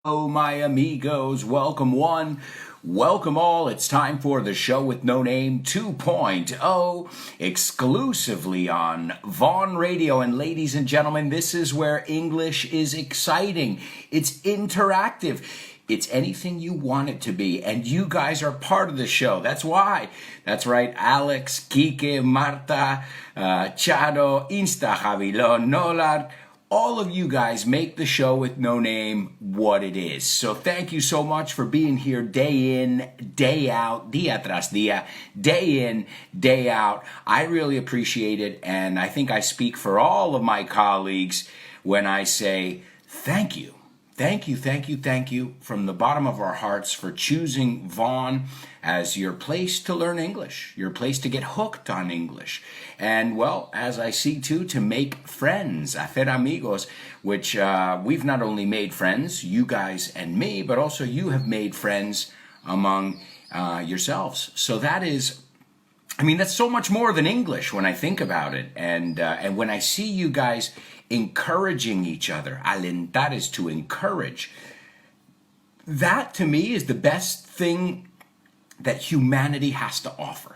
Hello, my amigos. Welcome one, welcome all. It's time for the show with no name 2.0, exclusively on Vaughan Radio. And ladies and gentlemen, this is where English is exciting. It's interactive. It's anything you want it to be, and you guys are part of the show. That's why. That's right, Alex, Kike, Marta, Chado, Insta, Javilon, Nolar. All of you guys make the show with no name what it is. So thank you so much for being here day in, day out, día tras día, day in, day out. I really appreciate it, and I think I speak for all of my colleagues when I say thank you. Thank you, thank you, thank you from the bottom of our hearts for choosing Vaughan as your place to learn English, your place to get hooked on English. And well, as I see too, to make friends, hacer amigos, which we've not only made friends, you guys and me, but also you have made friends among yourselves. So that is, I mean, that's so much more than English when I think about it. And when I see you guys encouraging each other, alentar is to encourage. That to me is the best thing that humanity has to offer.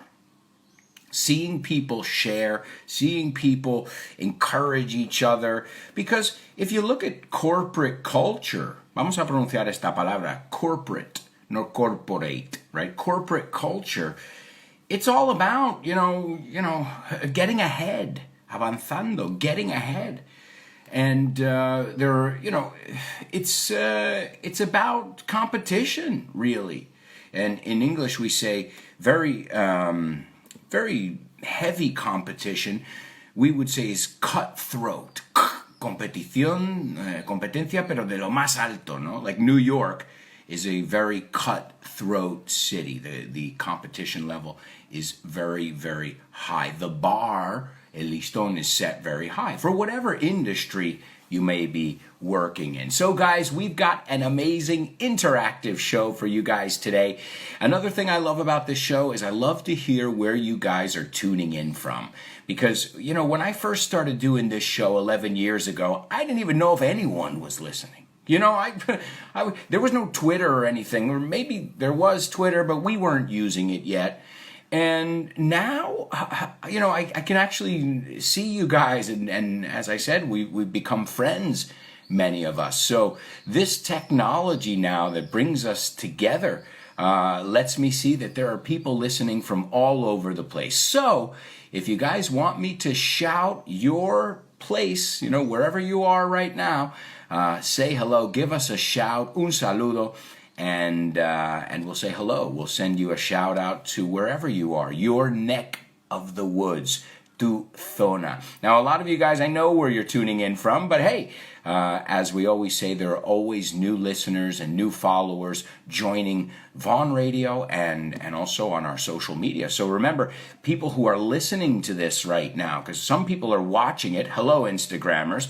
Seeing people share, seeing people encourage each other. Because if you look at corporate culture, vamos a pronunciar esta palabra, corporate, no corporate, right? Corporate culture, it's all about, you know, getting ahead, avanzando, getting ahead. And it's about competition, really. And in English we say very heavy competition. We would say is cutthroat. Competencia, pero de lo más alto, no? Like New York is a very cutthroat city. The competition level is very, very high. The bar, el listón, is set very high for whatever industry you may be working in. So guys, we've got an amazing interactive show for you guys today. Another thing I love about this show is I love to hear where you guys are tuning in from. Because, you know, when I first started doing this show 11 years ago, I didn't even know if anyone was listening. You know, there was no Twitter or anything, or maybe there was Twitter, but we weren't using it yet. And now, you know, I can actually see you guys, and as I said, we've become friends, many of us. So this technology now that brings us together lets me see that there are people listening from all over the place. So if you guys want me to shout your place, you know, wherever you are right now, say hello, give us a shout, un saludo, and we'll say hello. We'll send you a shout out to wherever you are, your neck of the woods, tu zona. Now, a lot of you guys, I know where you're tuning in from, but hey, as we always say, there are always new listeners and new followers joining Vaughan Radio and also on our social media. So remember, people who are listening to this right now, because some people are watching it, hello Instagrammers,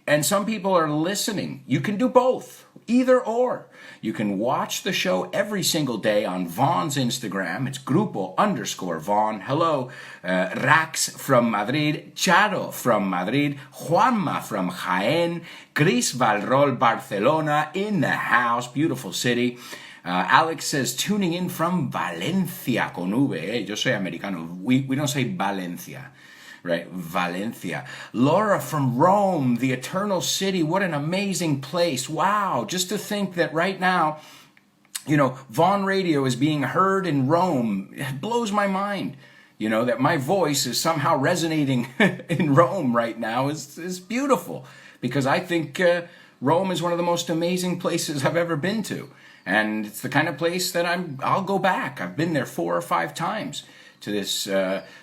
and some people are listening. You can do both, either or. You can watch the show every single day on Vaughan's Instagram. It's grupo_Vaughan. Hello, Rax from Madrid, Charo from Madrid, Juanma from Jaén, Chris Valrol, Barcelona, in the house, beautiful city. Alex says, tuning in from Valencia, con V. Yo soy americano. We don't say Valencia. Right, Valencia. Laura from Rome, the eternal city. What an amazing place. Wow, just to think that right now, you know, Vaughan Radio is being heard in Rome. It blows my mind. You know, that my voice is somehow resonating in Rome right now is beautiful. Because I think Rome is one of the most amazing places I've ever been to. And it's the kind of place that I'll go back. I've been there 4 or 5 times. To this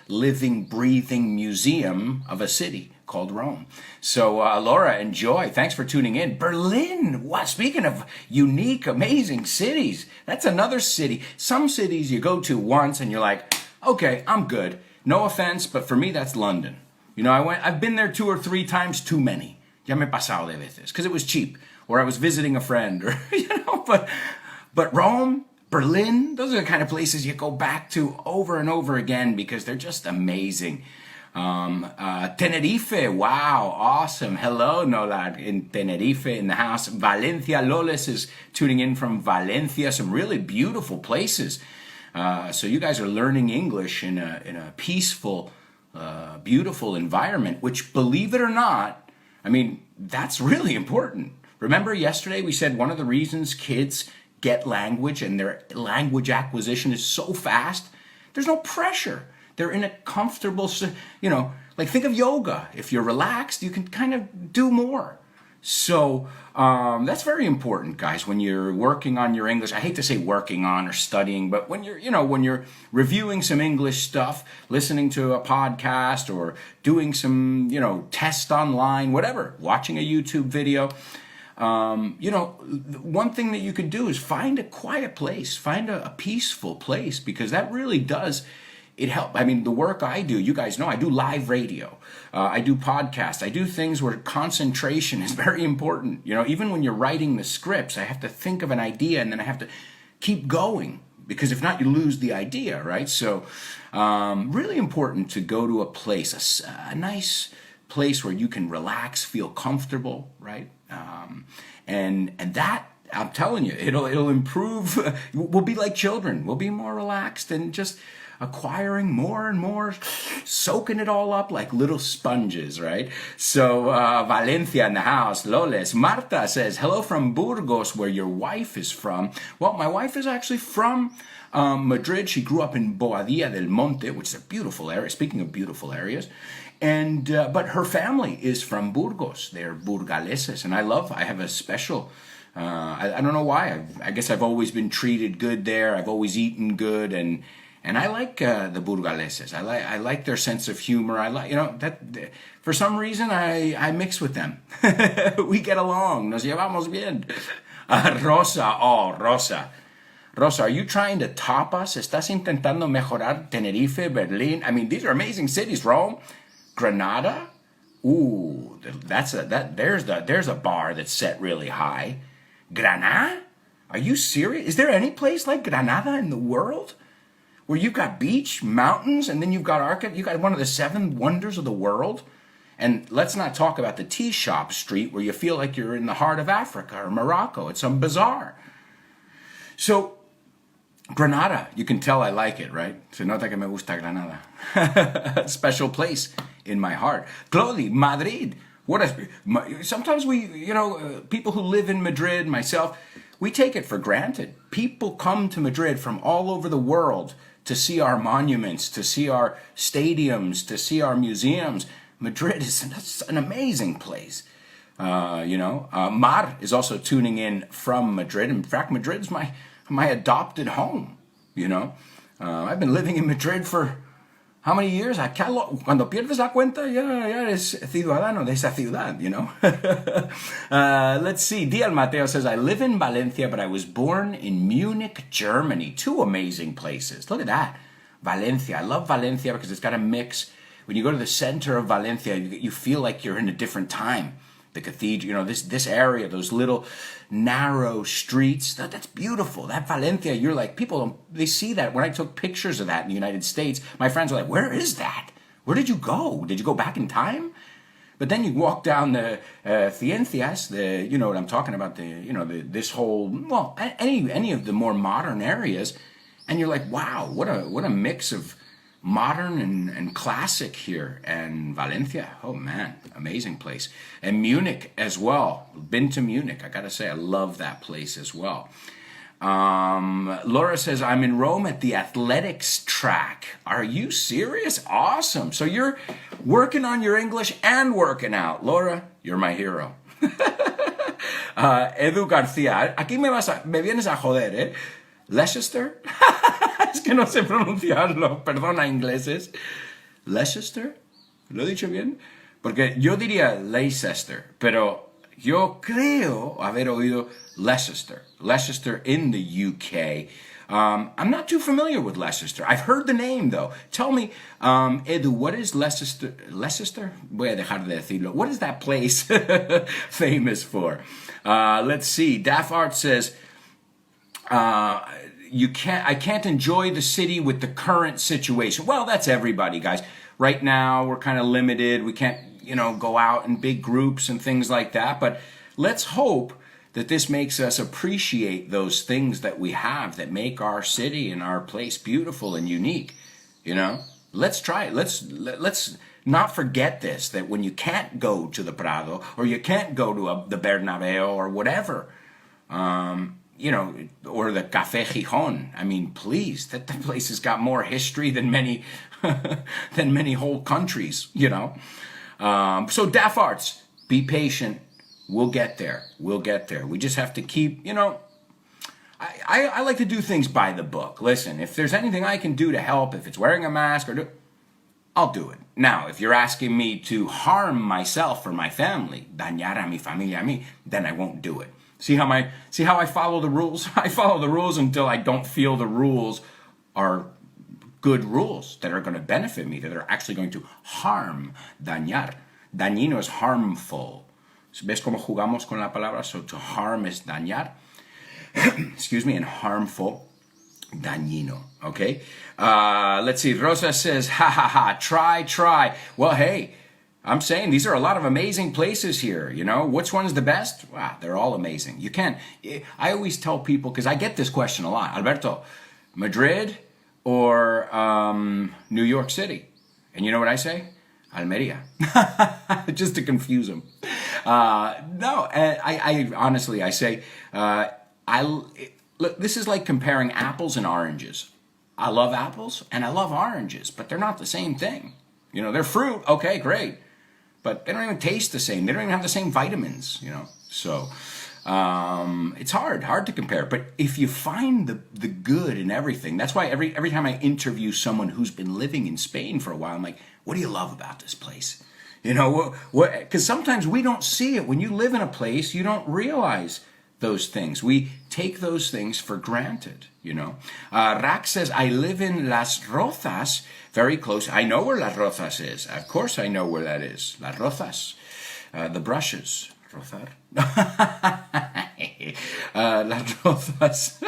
living, breathing museum of a city called Rome. So, Laura, enjoy. Thanks for tuning in. Berlin. Wow, speaking of unique, amazing cities, that's another city. Some cities you go to once and you're like, okay, I'm good. No offense, but for me, that's London. You know, I've been there 2 or 3 times too many. Ya me he pasado de veces. Because it was cheap. Or I was visiting a friend. Or, you know, but Rome, Berlin, those are the kind of places you go back to over and over again because they're just amazing. Tenerife, wow, awesome. Hello, Nola, in Tenerife, in the house. Valencia, Loles is tuning in from Valencia, some really beautiful places. So you guys are learning English in a peaceful, beautiful environment, which, believe it or not, I mean, that's really important. Remember yesterday we said one of the reasons kids get language and their language acquisition is so fast? There's no pressure. They're in a comfortable, like think of yoga. If you're relaxed, you can kind of do more. So that's very important, guys, when you're working on your English. I hate to say working on or studying, but when you're reviewing some English stuff, listening to a podcast or doing some, test online, whatever, watching a YouTube video, one thing that you could do is find a quiet place, find a peaceful place, because that really does, it helps. I mean, the work I do, you guys know, I do live radio, I do podcasts, I do things where concentration is very important. Even when you're writing the scripts, I have to think of an idea and then I have to keep going, because if not, you lose the idea, right? So really important to go to a place, a nice place where you can relax, feel comfortable, right? And that, I'm telling you, it'll improve. We'll be like children. We'll be more relaxed and just acquiring more and more, soaking it all up like little sponges, right? So Valencia in the house, Loles. Marta says, hello from Burgos, where your wife is from. Well, my wife is actually from Madrid. She grew up in Boadilla del Monte, which is a beautiful area. Speaking of beautiful areas. And but her family is from Burgos. They're Burgaleses, and I have a special. I don't know why. I guess I've always been treated good there. I've always eaten good, and I like the Burgaleses. I like their sense of humor. I like that. For some reason, I mix with them. We get along. Nos llevamos bien. Rosa. Rosa, are you trying to top us? ¿Estás intentando mejorar Tenerife, Berlin? I mean, these are amazing cities. Rome. Granada, ooh, there's a bar that's set really high. Granada? Are you serious? Is there any place like Granada in the world where you've got beach, mountains, and then you've got one of the 7 wonders of the world? And let's not talk about the tea shop street where you feel like you're in the heart of Africa or Morocco. It's some bazaar. So Granada, you can tell I like it, right? Se nota que me gusta Granada. Special place in my heart. Clodi, Madrid. Sometimes we, people who live in Madrid, myself, we take it for granted. People come to Madrid from all over the world to see our monuments, to see our stadiums, to see our museums. Madrid is an amazing place. Mar is also tuning in from Madrid. In fact, Madrid's my adopted home, I've been living in Madrid for how many years? Cuando pierdes la cuenta, ya eres ciudadano de esa ciudad, Let's see. Dial Mateo says, I live in Valencia, but I was born in Munich, Germany. 2 amazing places. Look at that. Valencia. I love Valencia because it's got a mix. When you go to the center of Valencia, you feel like you're in a different time. The cathedral, this area, those little narrow streets, that's beautiful. That Valencia, you're like, they see that. When I took pictures of that in the United States, my friends are like, where is that? Where did you go? Did you go back in time? But then you walk down the Ciencias, you know what I'm talking about, this whole, any of the more modern areas, and you're like, wow, what a mix of modern and classic here. And Valencia, oh man, amazing place. And Munich as well. Been to Munich. I gotta say, I love that place as well. Laura says, I'm in Rome at the athletics track. Are you serious? Awesome. So you're working on your English and working out. Laura, you're my hero. Edu García, aquí me vienes a joder, ¿eh? Leicester? Es que no sé pronunciarlo, perdona ingleses. Leicester, ¿lo he dicho bien? Porque yo diría Leicester, pero yo creo haber oído Leicester. Leicester in the UK. I'm not too familiar with Leicester. I've heard the name though. Tell me, Edu, what is Leicester? Leicester? Voy a dejar de decirlo. What is that place famous for? Let's see. Daft Art says, I can't enjoy the city with the current situation. Well, that's everybody, guys. right now we're kind of limited. We can't, go out in big groups and things like that. But let's hope that this makes us appreciate those things that we have that make our city and our place beautiful and unique. Let's try it. Let's not forget this, that when you can't go to the Prado or you can't go to the Bernabeu or whatever, or the Café Gijón. I mean, please, that place has got more history than many whole countries, So deaf arts, be patient. We'll get there. We just have to keep, I like to do things by the book. Listen, if there's anything I can do to help, if it's wearing a mask I'll do it. Now, if you're asking me to harm myself or my family, dañar a mi familia, a mí, then I won't do it. See how I follow the rules? I follow the rules until I don't feel the rules are good rules that are going to benefit me, that are actually going to harm, dañar. Dañino is harmful. ¿Ves cómo jugamos con la palabra? So to harm is dañar. Excuse me, and harmful, dañino. Okay? Let's see. Rosa says, ha ha ha, try. Well, hey, I'm saying these are a lot of amazing places here. Which one's the best? Wow, they're all amazing. You can't. I always tell people, because I get this question a lot, Alberto, Madrid or New York City? And you know what I say? Almeria, just to confuse them. No, I honestly, I say, look, this is like comparing apples and oranges. I love apples and I love oranges, but they're not the same thing. They're fruit, okay, great, but they don't even taste the same. They don't even have the same vitamins, So it's hard to compare. But if you find the good in everything, that's why every time I interview someone who's been living in Spain for a while, I'm like, what do you love about this place? Because sometimes we don't see it. When you live in a place, you don't realize those things. We take those things for granted, Rack says, I live in Las Rozas, very close. I know where Las Rozas is. Of course I know where that is. Las Rozas, the brushes. Rozar. Las Rozas.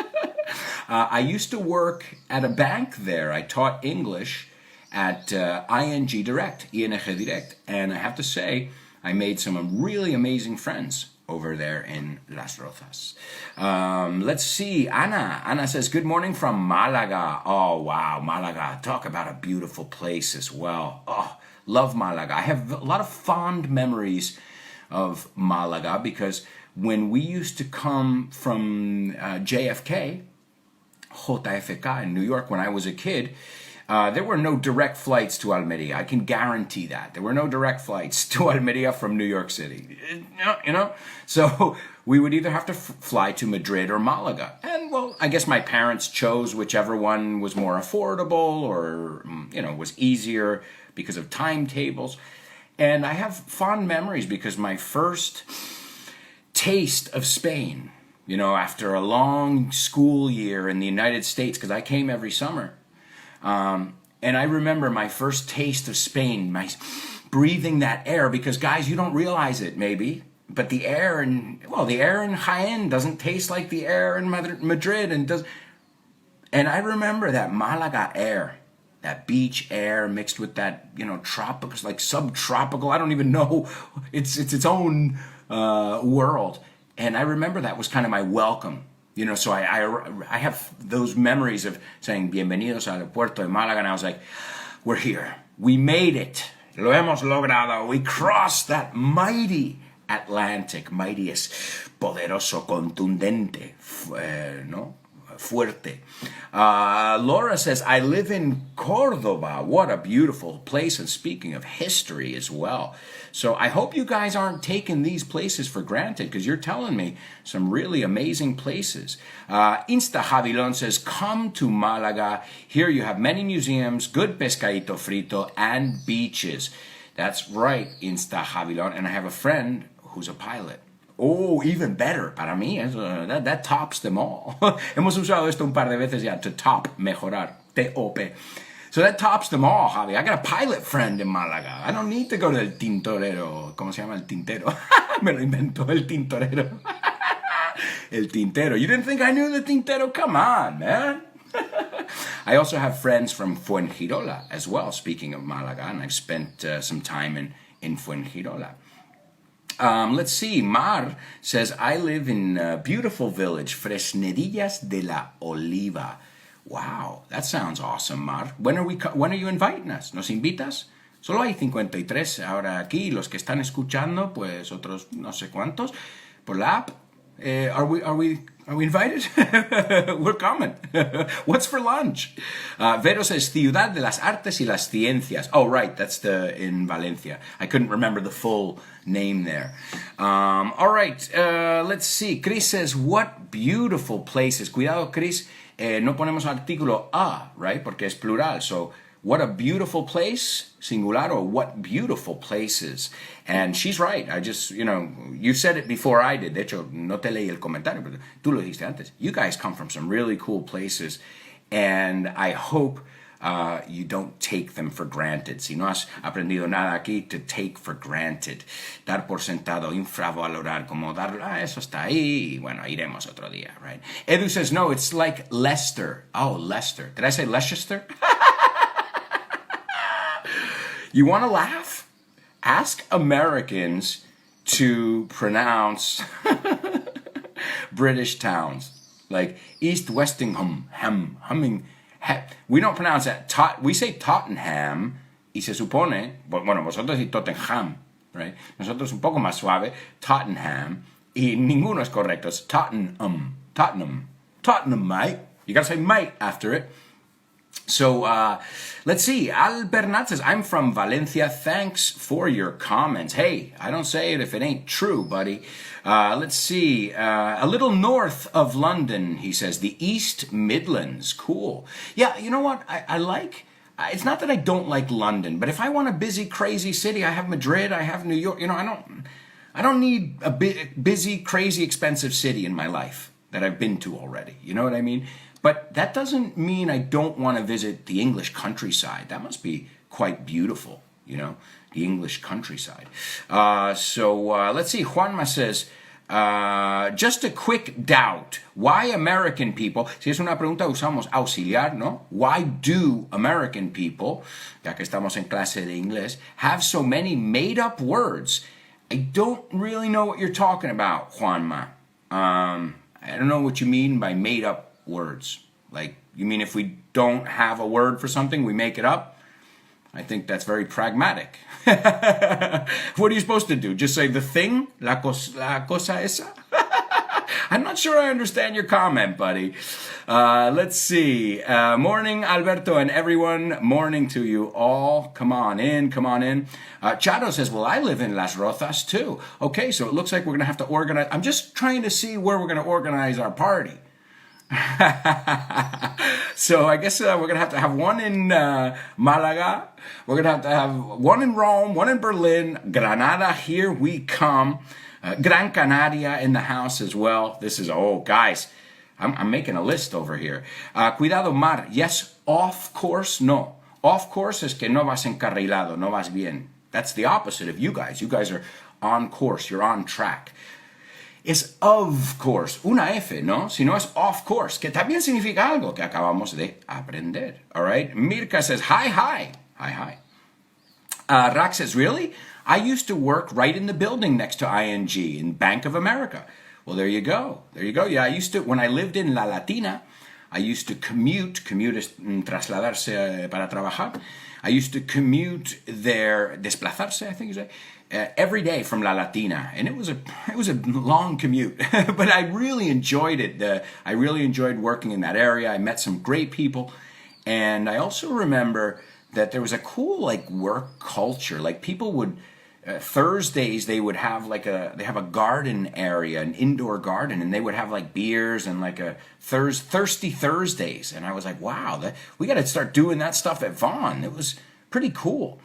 I used to work at a bank there. I taught English at ING Direct, ING Direct. And I have to say, I made some really amazing friends over there in Las Rozas. Let's see. Ana says, good morning from Malaga. Oh, wow, Malaga. Talk about a beautiful place as well. Oh, love Malaga. I have a lot of fond memories of Malaga because when we used to come from JFK in New York when I was a kid, there were no direct flights to Almeria. I can guarantee that. There were no direct flights to Almeria from New York City. So we would either have to fly to Madrid or Malaga. And, well, I guess my parents chose whichever one was more affordable or, was easier because of timetables. And I have fond memories because my first taste of Spain, after a long school year in the United States, because I came every summer, and I remember my first taste of Spain, my breathing that air, because guys, you don't realize it maybe, but the air in Jaén doesn't taste like the air in Madrid, and I remember that Malaga air, that beach air mixed with that, tropical, like subtropical, I don't even know, it's its own world, and I remember that was kind of my welcome. So I have those memories of saying, bienvenidos al puerto de Málaga, and I was like, we're here. We made it. Lo hemos logrado. We crossed that mighty Atlantic, mightiest, poderoso, contundente, fuerte. Laura says, I live in Córdoba. What a beautiful place, and speaking of history as well. So I hope you guys aren't taking these places for granted, because you're telling me some really amazing places. Insta Javilon says, come to Malaga. Here you have many museums, good pescadito frito, and beaches. That's right, Insta Javilon. And I have a friend who's a pilot. Oh, even better. Para mí, that tops them all. Hemos usado esto un par de veces ya, to top, mejorar, T-O-P. So that tops them all, Javi. I got a pilot friend in Malaga. I don't need to go to El Tintorero. ¿Cómo se llama El Tintero? Me lo inventó El Tintorero. El Tintero. You didn't think I knew the Tintero? Come on, man. I also have friends from Fuengirola as well, speaking of Malaga, and I've spent some time in Fuengirola. Let's see, Mar says, I live in a beautiful village, Fresnedillas de la Oliva. Wow, that sounds awesome, Mar. When are you inviting us? ¿Nos invitas? Solo hay 53 ahora aquí, los que están escuchando, pues otros no sé cuántos, por la app. Are we invited? We're coming. What's for lunch? Vero says, Ciudad de las Artes y las Ciencias. Oh, right, that's in Valencia. I couldn't remember the full name there. All right, let's see. Chris says, what beautiful places. Cuidado, Chris, no ponemos artículo a, right? Porque es plural, so what a beautiful place, singular, or what beautiful places. And she's right. I just, you said it before I did. De hecho, no te leí el comentario, pero tú lo dijiste antes. You guys come from some really cool places, and I hope you don't take them for granted. Si no has aprendido nada aquí, to take for granted. Dar por sentado, infravalorar, como dar, eso está ahí, y bueno, iremos otro día, right? Edu says, no, it's like Leicester. Oh, Leicester. Did I say Leicester? You want to laugh? Ask Americans to pronounce British towns. Like East Westingham, humming. We don't pronounce that. We say Tottenham, y se supone, bueno, vosotros decís Tottenham, right? Nosotros un poco más suave, Tottenham, y ninguno es correcto. It's Tottenham, mate. You gotta say mate after it. So, let's see. Al Bernat says, I'm from Valencia. Thanks for your comments. Hey, I don't say it if it ain't true, buddy. Let's see. A little north of London, he says, the East Midlands. Cool. Yeah, you know what? I like, it's not that I don't like London, but if I want a busy, crazy city, I have Madrid, I have New York. I don't need a busy, crazy, expensive city in my life that I've been to already. You know what I mean? But that doesn't mean I don't want to visit the English countryside. That must be quite beautiful, the English countryside. So let's see. Juanma says, just a quick doubt. Why American people, si es una pregunta usamos auxiliar, ¿no? Why do American people, ya que estamos en clase de inglés, have so many made-up words? I don't really know what you're talking about, Juanma. I don't know what you mean by made-up words. Like, you mean if we don't have a word for something, we make it up? I think that's very pragmatic. What are you supposed to do? Just say the thing? La cosa esa? I'm not sure I understand your comment, buddy. Let's see. Morning, Alberto and everyone. Morning to you all. Come on in. Chado says, well, I live in Las Rozas too. Okay, so it looks like we're going to have to organize. I'm just trying to see where we're going to organize our party. So I guess we're going to have one in Malaga. We're going to have one in Rome, one in Berlin, Granada, here we come. Gran Canaria in the house as well. This is, guys, I'm making a list over here. Cuidado, Mar. Yes, off course, no. Off course es que no vas encarrilado, no vas bien. That's the opposite of you guys. You guys are on course, you're on track. Es of course, una F, ¿no? Si no es off course, que también significa algo que acabamos de aprender. All right? Mirka says, hi. Rax says, really? I used to work right in the building next to ING in Bank of America. Well, there you go. Yeah, I used to, when I lived in La Latina, I used to commute es trasladarse para trabajar. I used to commute there, desplazarse, I think you say, every day from La Latina, and it was a long commute, but I really enjoyed it. I really enjoyed working in that area. I met some great people, and I also remember that there was a cool work culture. Like people would Thursdays they would have they have a garden area, an indoor garden, and they would have beers and a thirsty Thursdays, and I was like, wow, we got to start doing that stuff at Vaughan. It was pretty cool.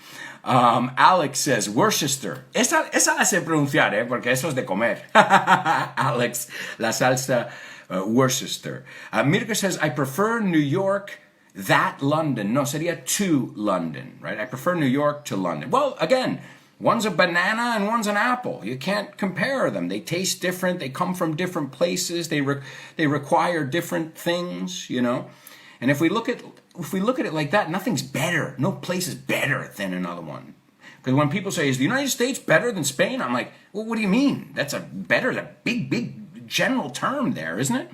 Alex says, Worcester. Esa la sé pronunciar, porque eso es de comer. Alex, la salsa Worcester. Mirka says, I prefer New York, that London. No, sería to London, right? I prefer New York to London. Well, again, one's a banana and one's an apple. You can't compare them. They taste different. They come from different places. They require different things, And if we look at it like that, nothing's better. No place is better than another one. Because when people say, is the United States better than Spain? I'm like, well, what do you mean? That's a big general term there, isn't it?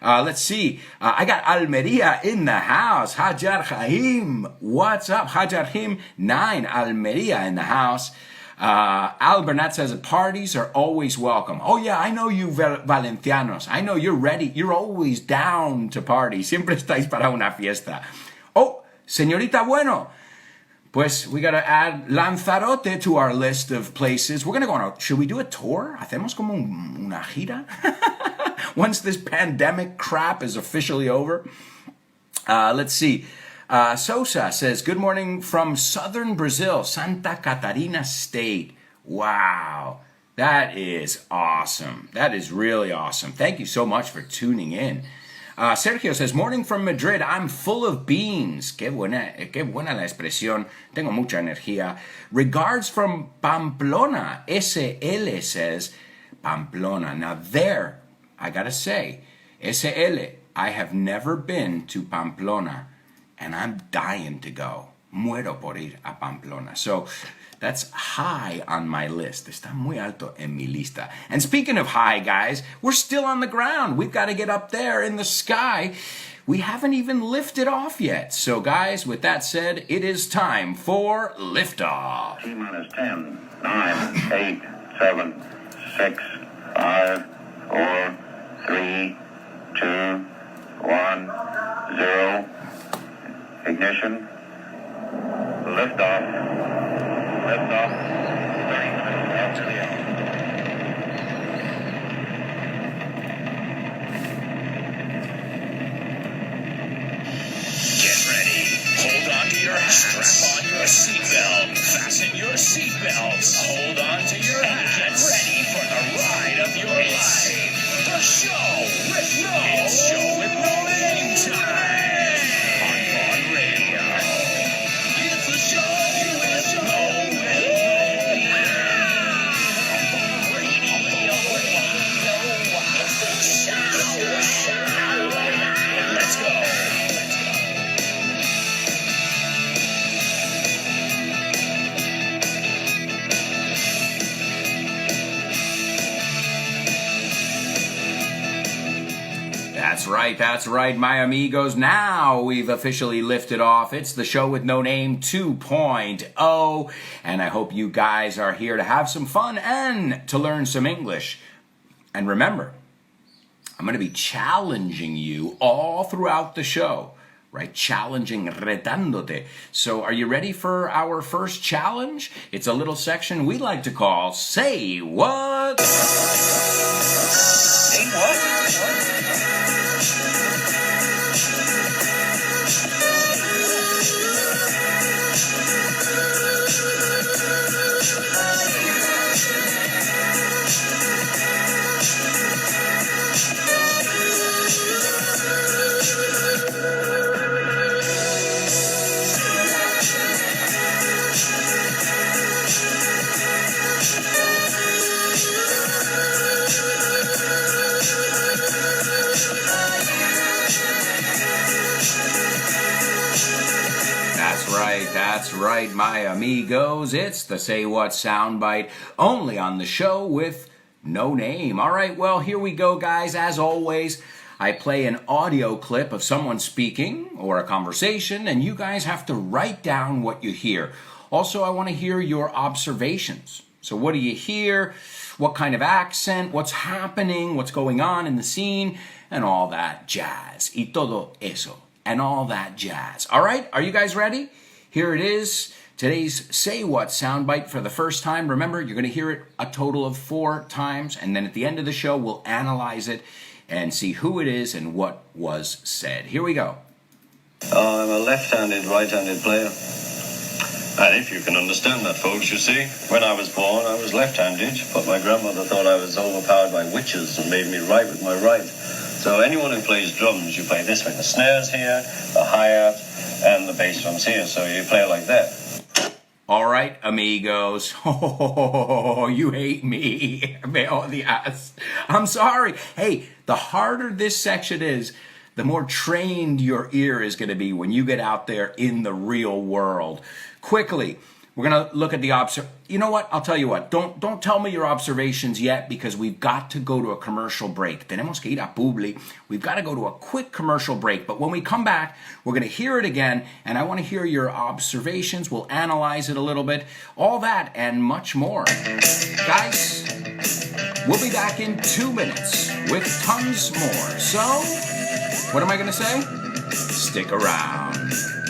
Let's see. I got Almeria in the house. Hajar Haim. What's up? Hajar Haim 9. Almeria in the house. Al Bernat says parties are always welcome. Oh yeah, I know you Valencianos. I know you're ready. You're always down to party. Siempre estáis para una fiesta. Oh, señorita Bueno. Pues we got to add Lanzarote to our list of places. We're going to go on should we do a tour? Hacemos como una gira? Once this pandemic crap is officially over. Let's see. Sosa says, good morning from southern Brazil, Santa Catarina State. Wow, that is awesome. That is really awesome. Thank you so much for tuning in. Sergio says, morning from Madrid. I'm full of beans. Qué buena la expresión. Tengo mucha energía. Regards from Pamplona. SL says, Pamplona. Now there, I gotta say, SL, I have never been to Pamplona, and I'm dying to go. Muero por ir a Pamplona. So that's high on my list. Está muy alto en mi lista. And speaking of high, guys, we're still on the ground. We've got to get up there in the sky. We haven't even lifted off yet. So, guys, with that said, it is time for liftoff. T-minus 10, 9, 8, 7, 6, 5, 4, 3, 2, 1, 0. Ignition. Liftoff. Liftoff. 30 minutes after the hour. Get ready. Hold on to your hats. Strap on your seatbelt. Fasten your seatbelts. Hold on to your hats. Get ready for the ride of your life. The show with no name time. On Vaughan Radio. It's the show with no name. On Vaughan Radio. Let's go. That's right, my amigos. Now we've officially lifted off. It's the show with no name 2.0, and I hope you guys are here to have some fun and to learn some English. And remember, I'm going to be challenging you all throughout the show, right? Challenging, retándote. So are you ready for our first challenge? It's a little section we like to call Say What? Say what? That's right, my amigos. It's the Say What soundbite, only on the show with no name. All right, well, here we go, guys. As always, I play an audio clip of someone speaking or a conversation, and you guys have to write down what you hear. Also, I want to hear your observations. So what do you hear? What kind of accent? What's happening? What's going on in the scene? And all that jazz. Y todo eso. And all that jazz. All right, are you guys ready? Here it is, today's Say What soundbite for the first time. Remember, you're going to hear it a total of 4 times, and then at the end of the show, we'll analyze it and see who it is and what was said. Here we go. I'm a left-handed, right-handed player. And if you can understand that, folks, you see, when I was born, I was left-handed, but my grandmother thought I was overpowered by witches and made me write with my right. So anyone who plays drums, you play this way. The snare's here, the hi-hat, and the bass drum's here, so you play it like that. All right, amigos. Oh, you hate me. Me odias. I'm sorry. Hey, the harder this section is, the more trained your ear is going to be when you get out there in the real world. Quickly, we're going to look at the you know what? I'll tell you what. Don't tell me your observations yet, because we've got to go to a commercial break. Tenemos que ir a Publi. We've got to go to a quick commercial break. But when we come back, we're going to hear it again, and I want to hear your observations. We'll analyze it a little bit. All that and much more. Guys, we'll be back in 2 minutes with tons more. So, what am I going to say? Stick around.